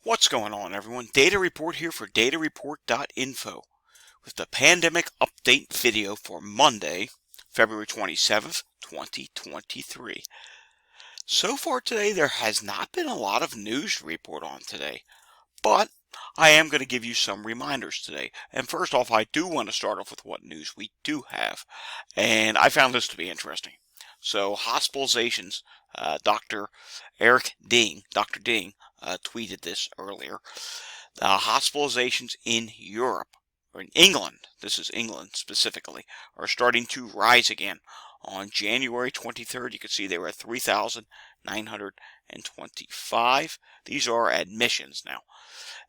What's going on, everyone? Data Report here for datareport.info with the pandemic update video for Monday, February 27th, 2023. So far today, there has not been a lot of news to report on today, but I am going to give you some reminders today. And first off, I do want to start off with what news we do have, and I found this to be interesting. So hospitalizations, Dr. Dr. Ding, tweeted this earlier. Hospitalizations in Europe, or in England, this is England specifically, are starting to rise again. On January 23rd, you can see they were at 3,925. These are admissions now.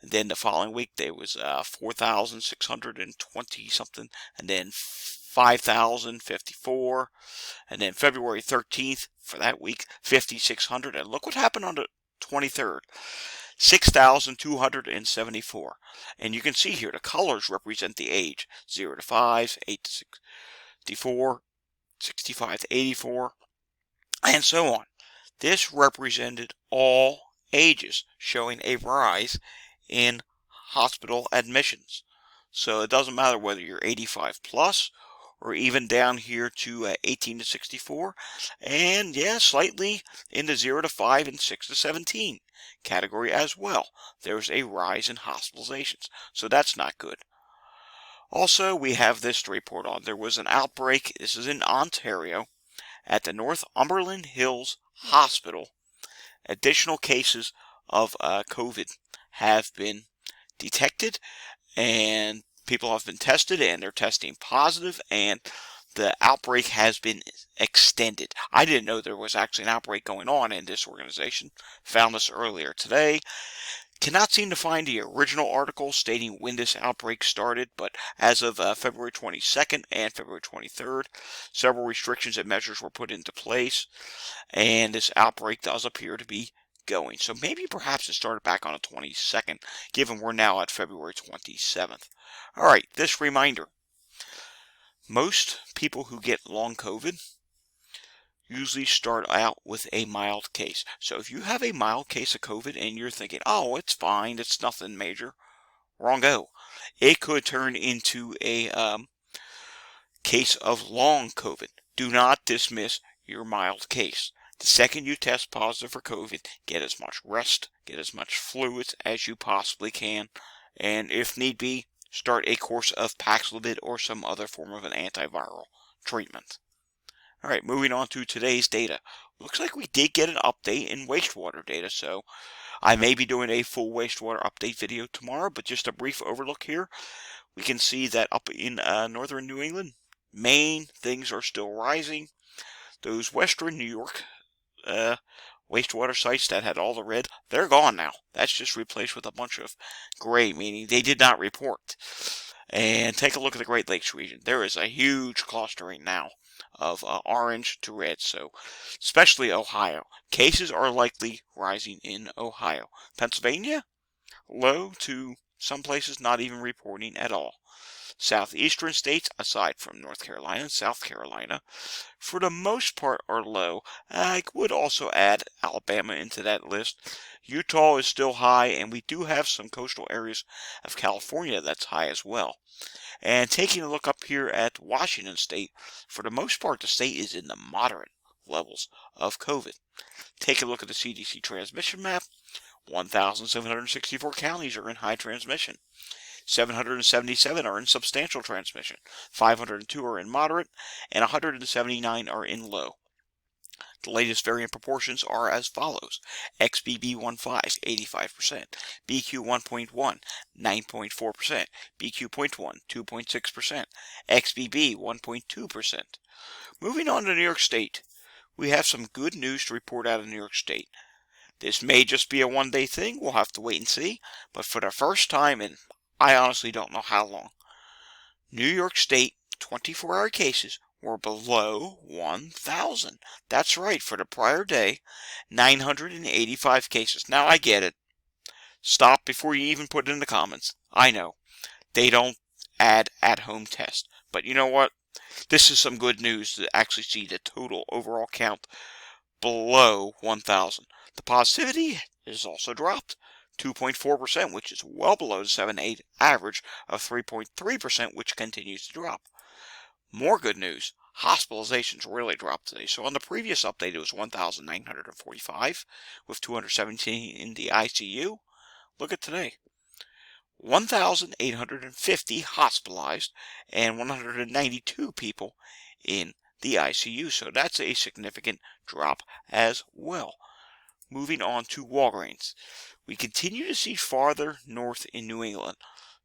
And then the following week, there was 4,620 something, and then 5,054, and then February 13th for that week, 5,600, and look what happened on the 23rd, 6,274. And you can see here the colors represent the age, 0 to 5, 8 to 64, 65 to 84, and so on. This represented all ages, showing a rise in hospital admissions. So it doesn't matter whether you're 85 plus or even down here to 18 to 64, and yeah, slightly in the 0 to 5 and 6 to 17 category as well. There's a rise in hospitalizations, so that's not good. Also, we have this to report on. There was an outbreak, this is in Ontario, at the Northumberland Hills Hospital. Additional cases of COVID have been detected, and people have been tested, and they're testing positive, and the outbreak has been extended. I didn't know there was actually an outbreak going on in this organization. Found this earlier today. Cannot seem to find the original article stating when this outbreak started, but as of February 22nd and February 23rd, several restrictions and measures were put into place, and this outbreak does appear to be going. So maybe perhaps it started back on the 22nd, given we're now at February 27th. All right, this reminder. Most people who get long COVID usually start out with a mild case. So if you have a mild case of COVID and you're thinking, oh, it's fine, it's nothing major, wrong-o. It could turn into a case of long COVID. Do not dismiss your mild case. The second you test positive for COVID, get as much rest, get as much fluids as you possibly can, and if need be, start a course of Paxlovid or some other form of an antiviral treatment. Alright, moving on to today's data. Looks like we did get an update in wastewater data, so I may be doing a full wastewater update video tomorrow, but just a brief overlook here. We can see that up in northern New England, Maine, things are still rising. Those western New York wastewater sites that had all the red, they're gone now. That's just replaced with a bunch of gray, meaning they did not report. And take a look at the Great Lakes region. There is a huge clustering now of orange to red, so especially Ohio. Cases are likely rising in Ohio. Pennsylvania, low to some places not even reporting at all. Southeastern states, aside from North Carolina and South Carolina, for the most part are low. I would also add Alabama into that list. Utah is still high, and we do have some coastal areas of California that's high as well. And taking a look up here at Washington State, for the most part, the state is in the moderate levels of COVID. Take a look at the CDC transmission map. 1,764 counties are in high transmission. 777 are in substantial transmission, 502 are in moderate, and 179 are in low. The latest variant proportions are as follows. XBB.1.5, 85%, BQ.1.1, 9.4%, BQ.1, 2.6%, XBB, 1.2%. Moving on to New York State, we have some good news to report out of New York State. This may just be a one-day thing, we'll have to wait and see, but for the first time in I honestly don't know how long, New York State 24-hour cases were below 1,000. That's right, for the prior day, 985 cases. Now I get it. Stop before you even put it in the comments. I know, they don't add at-home tests. But you know what? This is some good news to actually see the total overall count below 1,000. The positivity is also dropped 2.4%, which is well below the 7-8 average of 3.3%, which continues to drop. More good news, hospitalizations really dropped today. So on the previous update, it was 1,945 with 217 in the ICU. Look at today. 1,850 hospitalized and 192 people in the ICU. So that's a significant drop as well. Moving on to Walgreens. We continue to see farther north in New England.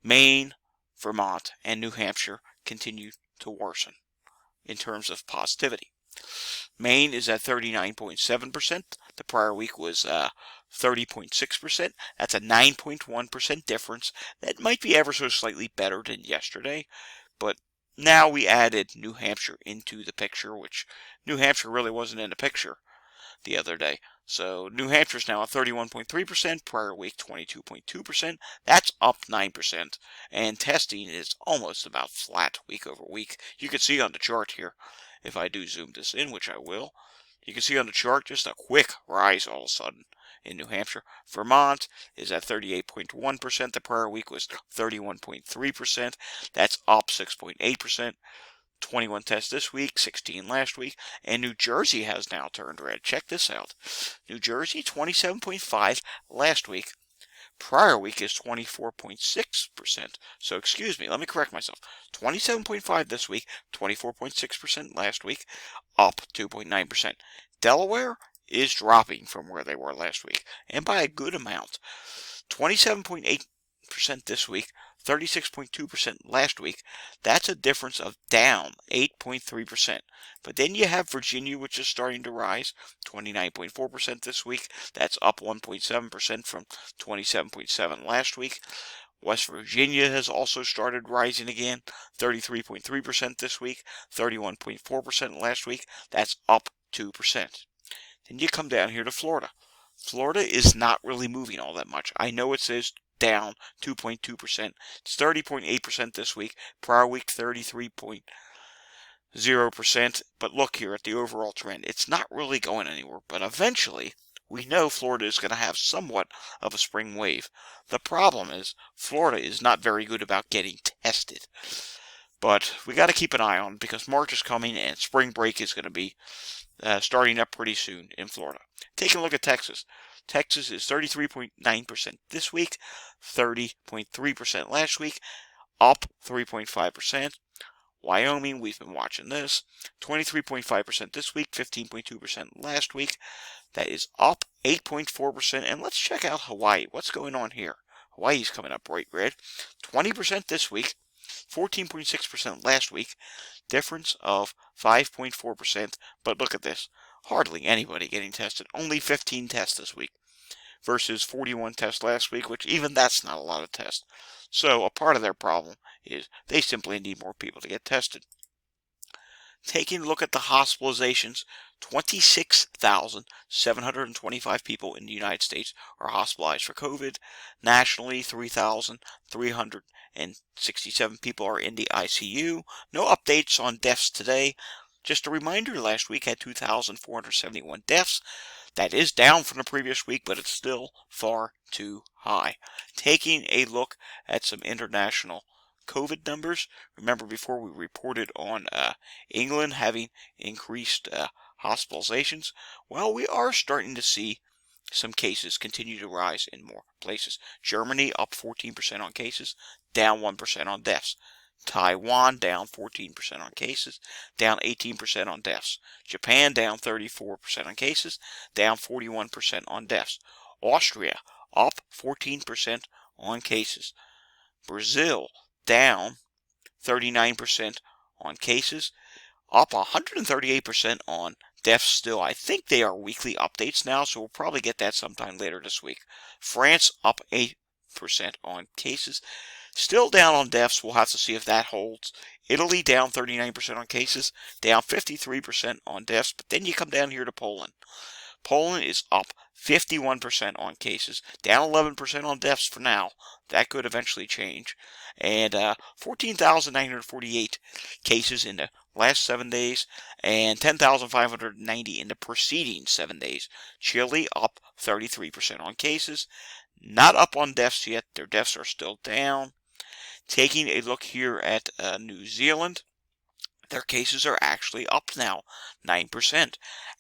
Maine, Vermont, and New Hampshire continue to worsen in terms of positivity. Maine is at 39.7%. The prior week was 30.6%. That's a 9.1% difference. That might be ever so slightly better than yesterday, but now we added New Hampshire into the picture, which New Hampshire really wasn't in the picture the other day. So New Hampshire's now at 31.3%, prior week 22.2%. That's up 9%. And testing is almost about flat week over week. You can see on the chart here, if I do zoom this in, which I will, you can see on the chart just a quick rise all of a sudden in New Hampshire. Vermont is at 38.1%. The prior week was 31.3%. That's up 6.8%. 21 tests this week, 16 last week, and New Jersey has now turned red. Check this out. New Jersey, 27.5 last week. Prior week is 24.6%. So, excuse me, let me correct myself. 27.5 this week, 24.6% last week, up 2.9%. Delaware is dropping from where they were last week, and by a good amount. 27.8% this week, 36.2% last week. That's a difference of down 8.3%. But then you have Virginia, which is starting to rise, 29.4% this week. That's up 1.7% from 27.7% last week. West Virginia has also started rising again, 33.3% this week, 31.4% last week. That's up 2%. Then you come down here to Florida. Florida is not really moving all that much. I know it says down 2.2%. It's 30.8% this week. Prior week, 33.0%. But look here at the overall trend. It's not really going anywhere. But eventually, we know Florida is going to have somewhat of a spring wave. The problem is, Florida is not very good about getting tested. But we got to keep an eye on it because March is coming and spring break is going to be starting up pretty soon in Florida. Taking a look at Texas. Texas is 33.9% this week, 30.3% last week, up 3.5%. Wyoming, we've been watching this, 23.5% this week, 15.2% last week. That is up 8.4%. And let's check out Hawaii. What's going on here? Hawaii's coming up bright red. 20% this week, 14.6% last week. Difference of 5.4%. But look at this. Hardly anybody getting tested. Only 15 tests this week versus 41 tests last week, which even that's not a lot of tests. So a part of their problem is they simply need more people to get tested. Taking a look at the hospitalizations, 26,725 people in the United States are hospitalized for COVID. Nationally, 3,367 people are in the ICU. No updates on deaths today. Just a reminder, last week had 2,471 deaths. That is down from the previous week, but it's still far too high. Taking a look at some international COVID numbers. Remember before we reported on England having increased hospitalizations? Well, we are starting to see some cases continue to rise in more places. Germany up 14% on cases, down 1% on deaths. Taiwan down 14% on cases, down 18% on deaths. Japan down 34% on cases, down 41% on deaths. Austria up 14% on cases. Brazil down 39% on cases, up 138% on deaths still. I think they are weekly updates now, so we'll probably get that sometime later this week. France up 8% on cases. Still down on deaths. We'll have to see if that holds. Italy down 39% on cases, down 53% on deaths. But then you come down here to Poland. Poland is up 51% on cases, down 11% on deaths for now. That could eventually change. And 14,948 cases in the last 7 days, and 10,590 in the preceding 7 days. Chile up 33% on cases, not up on deaths yet. Their deaths are still down. Taking a look here at New Zealand, their cases are actually up now 9%,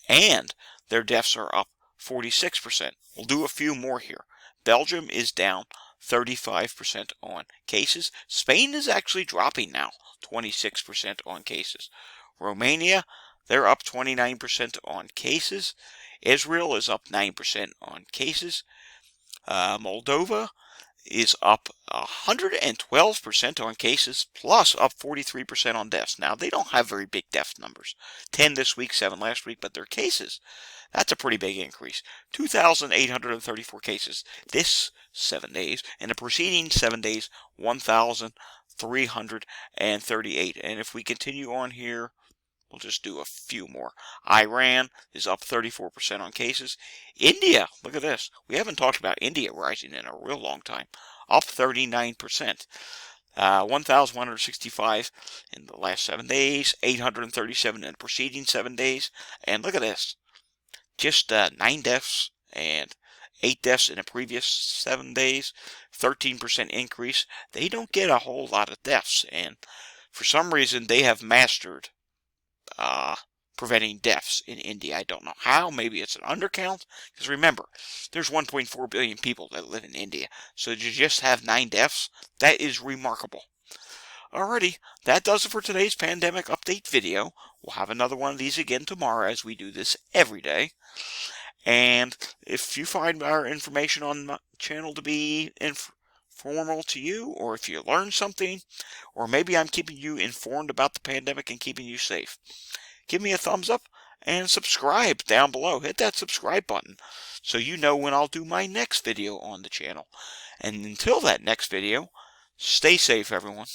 and their deaths are up 46%. We'll do a few more here. Belgium is down 35% on cases. Spain is actually dropping now, 26% on cases. Romania, they're up 29% on cases. Israel is up 9% on cases. Moldova is up 112% on cases, plus up 43% on deaths. Now, they don't have very big death numbers. 10 this week, 7 last week, but their cases, that's a pretty big increase. 2,834 cases this 7 days. In the preceding 7 days, 1,338. And if we continue on here, we'll just do a few more. Iran is up 34% on cases. India, look at this. We haven't talked about India rising in a real long time. Up 39%. 1,165 in the last 7 days. 837 in the preceding 7 days. And look at this. Just 9 deaths and 8 deaths in the previous 7 days. 13% increase. They don't get a whole lot of deaths. And for some reason, they have mastered preventing deaths in India. I don't know how. Maybe it's an undercount. Because remember, there's 1.4 billion people that live in India. So to just have 9 deaths, that is remarkable. Alrighty, that does it for today's pandemic update video. We'll have another one of these again tomorrow, as we do this every day. And if you find our information on my channel to be informal to you, or if you learn something, or maybe I'm keeping you informed about the pandemic and keeping you safe, give me a thumbs up and subscribe down below. Hit that subscribe button so you know when I'll do my next video on the channel. And until that next video, stay safe, everyone.